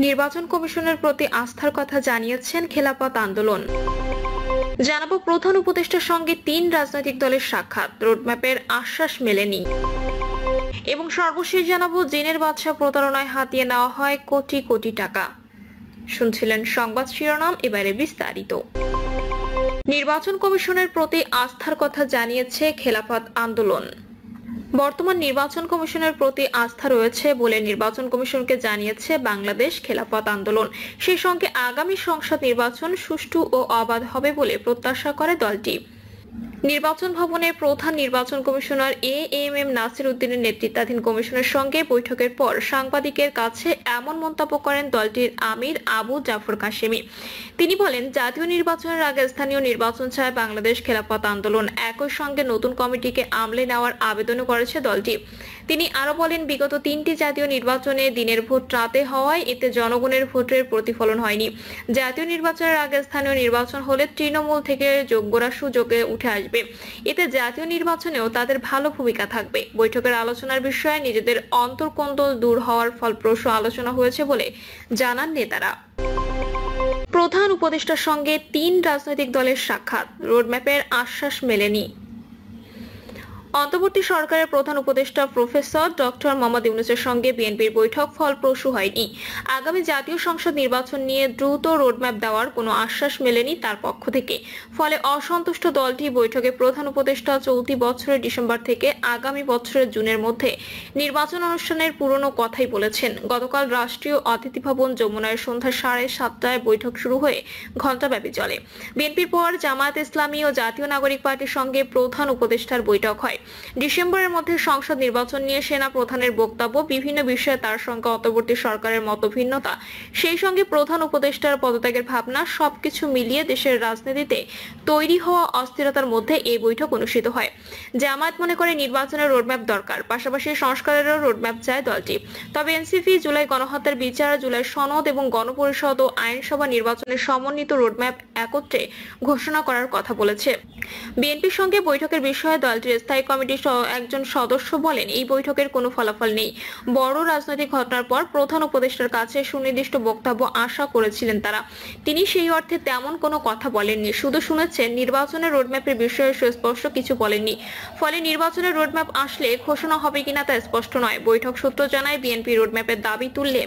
নির্বাচন কমিশনের প্রতি আস্থার কথা জানিয়েছেন খেলাফত আন্দোলন। জানাবো প্রধান উপদেষ্টার সঙ্গে 3 রাজনৈতিক দলের সাক্ষাৎ, রোডম্যাপের আশ্বাস মেলেনি। এবং সর্বশেষ জানাবো জিনের বাদশা প্রতারণায় হাতিয়ে নেওয়া হয় কোটি কোটি টাকা। শুনছিলেন সংবাদ শিরোনাম, এবারে বিস্তারিত। নির্বাচন কমিশনের প্রতি আস্থার কথা জানিয়েছে খেলাফত আন্দোলন। বর্তমান নির্বাচন কমিশনের প্রতি আস্থা রয়েছে বলে নির্বাচন কমিশনকে জানিয়েছে বাংলাদেশ খেলাফত আন্দোলন। সেই সঙ্গে আগামী সংসদ নির্বাচন সুষ্ঠু ও অবাধ হবে বলে প্রত্যাশা করে দলটি। নির্বাচন ভবনে প্রধান নির্বাচন কমিশনার এএমএম নাসির উদ্দিনের নেতৃত্বাধীন কমিশনের সঙ্গে বৈঠকের পর সাংবাদিকের কাছে এমন মন্তব্য করেন দলটির আমির আবু জাফর কাশেমি। তিনি বলেন, জাতীয় নির্বাচনের আগে স্থানীয় নির্বাচন চায় বাংলাদেশ খেলাফত আন্দোলন। একই সঙ্গে নতুন কমিটিকে আমলে নেওয়ার আবেদনও করেছে দলটি। তিনি আরো বলেন, বিগত 3টি জাতীয় নির্বাচনে দিনের ভোট রাতে হওয়ায় এতে জনগণের ভোটের প্রতিফলন হয়নি। জাতীয় নির্বাচনের আগে স্থানীয় নির্বাচন হলে তৃণমূল থেকে যোগ্যরা সুযোগে উঠে আসবে। এতে জাতীয় নির্বাচনেও তাদের ভালো ভূমিকা থাকবে। বৈঠকের আলোচনার বিষয়ে নিজেদের অন্তর্কোন্দল দূর হওয়ার ফলপ্রসূ আলোচনা হয়েছে বলে জানান নেতারা। প্রধান উপদেষ্টার সঙ্গে 3 রাজনৈতিক দলের সাক্ষাৎ, রোডম্যাপের আশ্বাস মেলেনি। অন্তর্বর্তী সরকারের প্রধান উপদেষ্টা প্রফেসর ডক্টর মোহাম্মদ ইউনূসের সঙ্গে বিএনপির বৈঠক ফলপ্রসূ হয়নি। আগামী জাতীয় সংসদ নির্বাচন নিয়ে দ্রুত রোডম্যাপ দেওয়ার কোনো আশ্বাস মেলেনি তার পক্ষ থেকে। ফলে অসন্তুষ্ট দলটি বৈঠকে প্রধান উপদেষ্টা চলতি বছরের ডিসেম্বর থেকে আগামী বছরের জুনের মধ্যে নির্বাচন অনুষ্ঠানের পুরনো কথাই বলেছেন। গতকাল রাষ্ট্রীয় অতিথি ভবন যমুনায় সন্ধ্যা 7:30টায় বৈঠক শুরু হয়ে ঘণ্টাব্যাপী চলে। বিএনপির পর জামায়াত ইসলামী ও জাতীয় নাগরিক পার্টির সঙ্গে প্রধান উপদেষ্টার বৈঠক হয়। ডিসেম্বরের মধ্যে সংসদ নির্বাচন নিয়ে সেনা প্রধানের বক্তব্য, বিভিন্ন বিষয়ে তার সঙ্গে অন্তর্বর্তী সরকারের মতভিন্নতা, সেই সঙ্গে প্রধান উপদেষ্টার পদত্যাগের ভাবনা, সবকিছু মিলিয়ে দেশের রাজনীতিতে তৈরি হওয়া অস্থিরতার মধ্যে এই বৈঠক অনুষ্ঠিত হয়। জামায়াত মনে করে নির্বাচনের রোডম্যাপ দরকার, পাশাপাশি সংস্কারেরও রোডম্যাপ চায় দলটি। তবে এনসিপি জুলাই গণহত্যার বিচার, জুলাই সনদ এবং গণপরিষদ ও আইনসভা নির্বাচনের সমন্বিত রোডম্যাপ একত্রে ঘোষণা করার কথা বলেছে। বিএনপির সঙ্গে বৈঠকের বিষয়ে দলটির স্থায়ী কমিটির একজন সদস্য বলেন, এই বৈঠকের কোনো ফলাফল নেই। বড় রাজনৈতিক ঘটনার পর প্রধান উপদেষ্টার কাছে সুনির্দিষ্ট বক্তব্য আশা করেছিলেন তারা। তিনি সেই অর্থে তেমন কোনো কথা বলেননি, শুধু শুনেছেন নির্বাচনের রোডম্যাপের বিষয়ে সুস্পষ্ট কিছু বলেননি। ফলে নির্বাচনের রোডম্যাপ আসলে ঘোষণা হবে কিনা তা স্পষ্ট নয়। বৈঠক সূত্র জানায়, বিএনপি রোডম্যাপের দাবি তুললে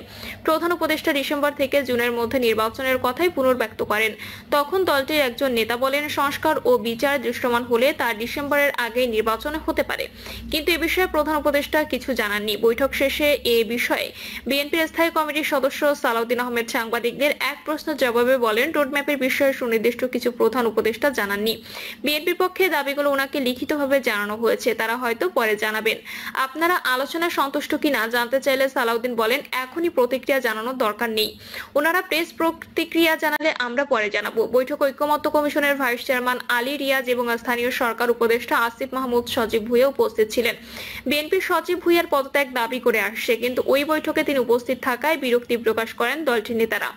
প্রধান উপদেষ্টা ডিসেম্বর থেকে জুনের মধ্যে নির্বাচনের কথাই পুনর্ব্যক্ত করেন। তখন দলটির একজন নেতা বলেন, সংস্কার ও বিচার দৃশ্যমান হলে তা ডিসেম্বরের আগেই নির্বাচন হতে পারে। কিন্তু এ বিষয়ে প্রধান উপদেষ্টা কিছু জানাননি। বৈঠক শেষে এ বিষয়ে বিএনপির স্থায়ী কমিটির সদস্য সালাউদ্দিন আহমেদ সাংবাদিকদের এক প্রশ্নের জবাবে বলেন, রোডম্যাপের বিষয়ে সুনির্দিষ্ট কিছু প্রধান উপদেষ্টা জানাননি। বিএনপির পক্ষে দাবিগুলো ওনাকে লিখিতভাবে জানানো হয়েছে, তারা হয়তো পরে জানাবেন। আপনারা আলোচনায় সন্তুষ্ট কিনা জানতে চাইলে সালাউদ্দিন বলেন, এখনই প্রতিক্রিয়া জানানোর দরকার নেই। ওনারা প্রেস প্রতিক্রিয়া জানালে আমরা পরে জানাবো। বৈঠক ঐক্যমত্য কমিশনের ভাইস চেয়ারম্যান আলী রিয়াজ এবং স্থানীয় সরকার উপদেষ্টা আসিফ মাহমুদ সজীব ভুঁইয়া উপস্থিত ছিলেন। বিএনপির সচিব ভুঁইয়ার পদত্যাগ দাবি করে আসছে, কিন্তু ওই বৈঠকে তিনি উপস্থিত থাকায় বিরক্তি প্রকাশ করেন দলটির নেতারা।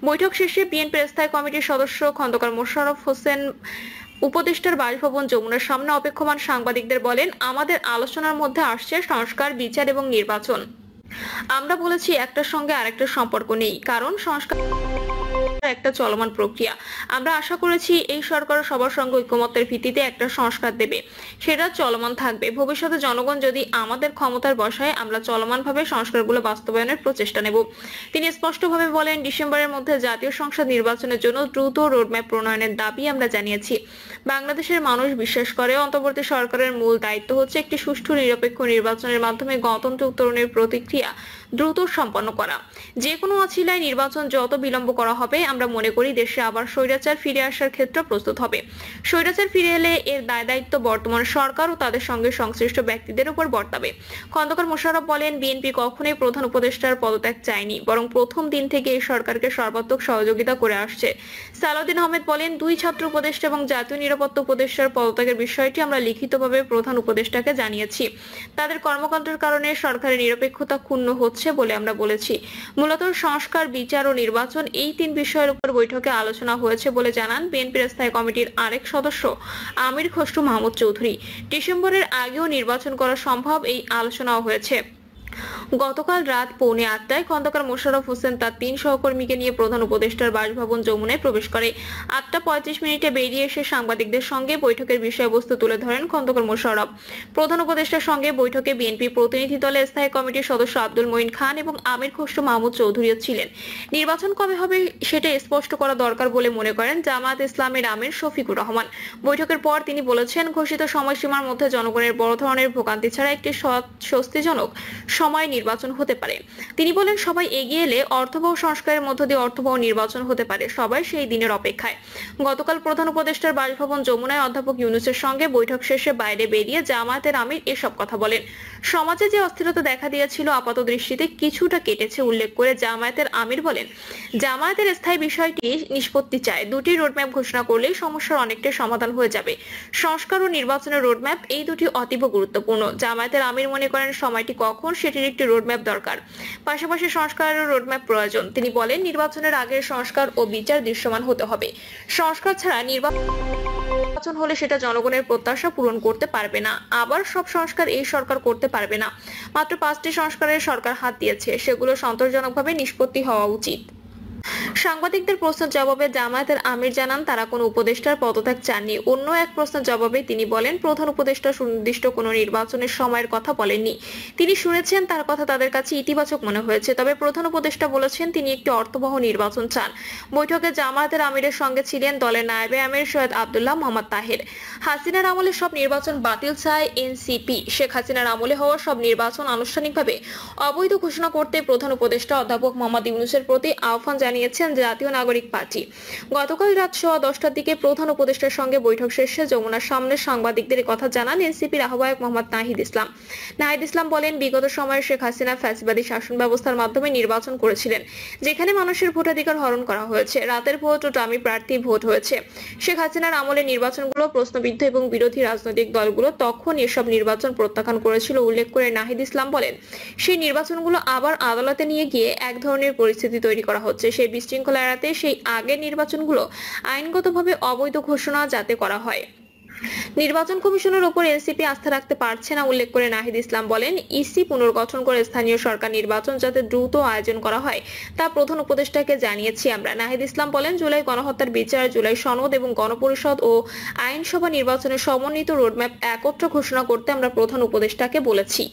বৈঠক শেষে বিএনপির স্থায়ী কমিটির সদস্য খন্দকার মোশাররফ হোসেন উপদেষ্টার বাসভবন যমুনার সামনে অপেক্ষমান সাংবাদিকদের বলেন, আমাদের আলোচনার মধ্যে আসছে সংস্কার, বিচার এবং নির্বাচন। আমরা বলেছি একটার সঙ্গে আরেকটার সম্পর্ক নেই, কারণ সংস্কার একটা চলমান প্রক্রিয়া। আমরা আশা করেছি এই সরকার সবার সঙ্গে ঐক্যমত্যের ভিত্তিতে একটা সংস্কার দেবে, সেটা চলমান থাকবে। ভবিষ্যতে জনগণ যদি আমাদের ক্ষমতার বসায়, আমরা চলমানভাবে সংস্কারগুলো বাস্তবায়নের প্রচেষ্টা নেব। তিনি স্পষ্টভাবে বলেন, ডিসেম্বরের মধ্যে জাতীয় সংসদ নির্বাচনের জন্য দ্রুত রোডম্যাপ প্রণয়নের দাবি আমরা জানিয়েছি। বাংলাদেশের মানুষ বিশ্বাস করে, অন্তর্বর্তী সরকারের মূল দায়িত্ব হচ্ছে একটি সুষ্ঠু নিরপেক্ষ নির্বাচনের মাধ্যমে গণতন্ত্র উত্তরণের প্রতিক্রিয়া দ্রুত সম্পন্ন করা। যে কোনো অছিলায় নির্বাচন যত বিলম্ব করা হবে, আমরা মনে করি দেশে আবার স্বৈরাচার ফিরে আসার ক্ষেত্র প্রস্তুত হবে। স্বৈরাচার ফিরে এলে এর দায়-দায়িত্ব বর্তমান সরকার ও তাদের সঙ্গে সংশ্লিষ্ট ব্যক্তিদের উপর বর্তাবে। খন্দকার মোশাররফ বলেন, বিএনপি কখনোই প্রধান উপদেষ্টার পদত্যাগ চায়নি, বরং প্রথম দিন থেকে এই সরকারকে সর্বাত্মক সহযোগিতা করে আসছে। সালাউদ্দিন আহমেদ বলেন, 2 ছাত্র উপদেষ্টা এবং জাতীয় নিরাপত্তা উপদেষ্টার পদত্যাগের বিষয়টি আমরা লিখিতভাবে প্রধান উপদেষ্টাকে জানিয়েছি। তাদের কর্মকাণ্ডের কারণে সরকারের নিরপেক্ষতা ক্ষুণ্ণ হচ্ছে বলে আমরা বলেছি। মূলত সংস্কার, বিচার ও নির্বাচন, এই 3 বিষয়ের উপর বৈঠকে আলোচনা হয়েছে বলে জানান বিএনপির স্থায়ী কমিটির আরেক সদস্য আমির খসরু মাহমুদ চৌধুরী। ডিসেম্বরের আগেও নির্বাচন করা সম্ভব, এই আলোচনাও হয়েছে। গতকাল রাত 8:45 খন্দকার মোশাররফ হোসেন তার 3 সহকর্মীকে নিয়ে প্রধান উপদেষ্টার বাসভবন যমুনায় প্রবেশ করে। 8:35 বেরিয়ে এসে সাংবাদিকদের সঙ্গে বৈঠকের বিষয়বস্তু তুলে ধরেন খন্দকার মোশাররফ। প্রধান উপদেষ্টার সঙ্গে বৈঠকে বিএনপি প্রতিনিধি দলের স্থায়ী কমিটির সদস্য আব্দুল মঈন খান এবং আমির খসরু মাহমুদ চৌধুরীও ছিলেন। নির্বাচন কবে হবে সেটা স্পষ্ট করা দরকার বলে মনে করেন জামায়াত ইসলামের আমির শফিকুর রহমান। বৈঠকের পর তিনি বলেছেন, ঘোষিত সময়সীমার মধ্যে জনগণের বড় ধরনের ভোগান্তি ছাড়া একটি স্বস্তিজনক সময় নির্বাচন হতে পারে। তিনি বলেন, সবাই এগিয়ে এলে অর্থবহ সংস্কারের মধ্য দিয়ে অর্থবহ নির্বাচন হতে পারে। সবাই সেই দিনের অপেক্ষায়। গতকাল প্রধান উপদেষ্টার বাসভবন যমুনায় অধ্যাপক ইউনূসের সঙ্গে বৈঠক শেষে বাইরে বেরিয়ে জামায়াতের আমির এসব কথা বলেন। সমাজে যে অস্থিরতা দেখা দিয়েছিল আপাত দৃষ্টিতে কিছুটা কেটেছে উল্লেখ করে জামায়াতের আমির বলেন, জামায়াতের স্থায়ী বিষয়টি নিষ্পত্তি চায়। দুটি রোডম্যাপ ঘোষণা করলেই সমস্যার অনেকটা সমাধান হয়ে যাবে। সংস্কার ও নির্বাচনের রোডম্যাপ এই দুটি অতীব গুরুত্বপূর্ণ। জামায়াতের আমির মনে করেন সময়টি কখন সেটির একটি রোডম্যাপ দরকার, পাশাপাশি সংস্কারের রোডম্যাপ প্রয়োজন। তিনি বলেন, নির্বাচনের আগের সংস্কার ও বিচার দৃশ্যমান হতে হবে। সংস্কার ছাড়া নির্বাচন হলে সেটা জনগণের প্রত্যাশা পূরণ করতে পারবে না। আবার সব সংস্কার এই সরকার করতে পারবে না। মাত্র 5টি সংস্কারের সরকার হাত দিয়েছে, সেগুলো সন্তোষজনকভাবে নিষ্পত্তি হওয়া উচিত। সাংবাদিকদের প্রশ্নের জবাবে জামায়াতের আমির জানান, তারা কোনো উপদেষ্টার পদত্যাগ চাননি। অন্য এক প্রশ্নের জবাবে তিনি বলেন, প্রধান উপদেষ্টা সুনির্দিষ্ট কোনো নির্বাচনের সময়ের কথা বলেননি। তিনি শুনেছেন, তার কথা তাদের কাছে ইতিবাচক মনে হয়েছে। তবে প্রধান উপদেষ্টা বলেছেন তিনি একটি অর্থবহ নির্বাচন চান। বৈঠকে জামায়াতের আমিরের সঙ্গে ছিলেন দলের নায়েবে আমির সৈয়দ আব্দুল্লাহ মোহাম্মদ তাহের। হাসিনার আমলে সব নির্বাচন বাতিল চায় এনসিপি। শেখ হাসিনার আমলে হওয়া সব নির্বাচন আনুষ্ঠানিকভাবে অবৈধ ঘোষণা করতে প্রধান উপদেষ্টা অধ্যাপক মোহাম্মদ ইউনূসের প্রতি আহ্বান জানিয়েছেন জাতীয় নাগরিক পার্টি। গতকাল রাত 10:15 দিকে প্রধান উপদেষ্টার সঙ্গে বৈঠক শেষে যমুনার সামনে সাংবাদিকদের কথা জানান এনসিপির আহ্বায়ক মোহাম্মদ নাহিদ ইসলাম। নাহিদ ইসলাম বলেন, বিগত সময়ে শেখ হাসিনা ফ্যাসিবাদী শাসন ব্যবস্থার মাধ্যমে নির্বাচন করেছিলেন, যেখানে মানুষের ভোটাধিকার হরণ করা হয়েছে। রাতের ভোট ও ডামি প্রার্থী ভোট হয়েছে। শেখ হাসিনার আমলে নির্বাচনগুলো প্রশ্নবিদ্ধ এবং বিরোধী রাজনৈতিক দলগুলো তখন এসব নির্বাচন প্রত্যাখ্যান করেছিল উল্লেখ করে নাহিদ ইসলাম বলেন, সেই নির্বাচনগুলো আবার আদালতে নিয়ে গিয়ে এক ধরনের পরিস্থিতি তৈরি করা হচ্ছে। সেই বিশৃঙ্খলা এড়াতে সেই আগের নির্বাচনগুলো আইনগতভাবে অবৈধ ঘোষণা যাতে করা হয়। নির্বাচন কমিশনের উপর এনসিপি আস্থা রাখতে পারছে না উল্লেখ করে নাহিদ ইসলাম বলেন, ইসি পুনর্গঠন করে স্থানীয় সরকার নির্বাচন যাতে দ্রুত আয়োজন করা হয় তা প্রধান উপদেষ্টাকে জানিয়েছি আমরা। নাহিদ ইসলাম বলেন, জুলাই গণহত্যার বিচার, জুলাই সনদ এবং গণপরিষদ ও আইনসভা নির্বাচনের সমন্বিত রোডম্যাপ একত্র ঘোষণা করতে আমরা প্রধান উপদেষ্টাকে বলেছি।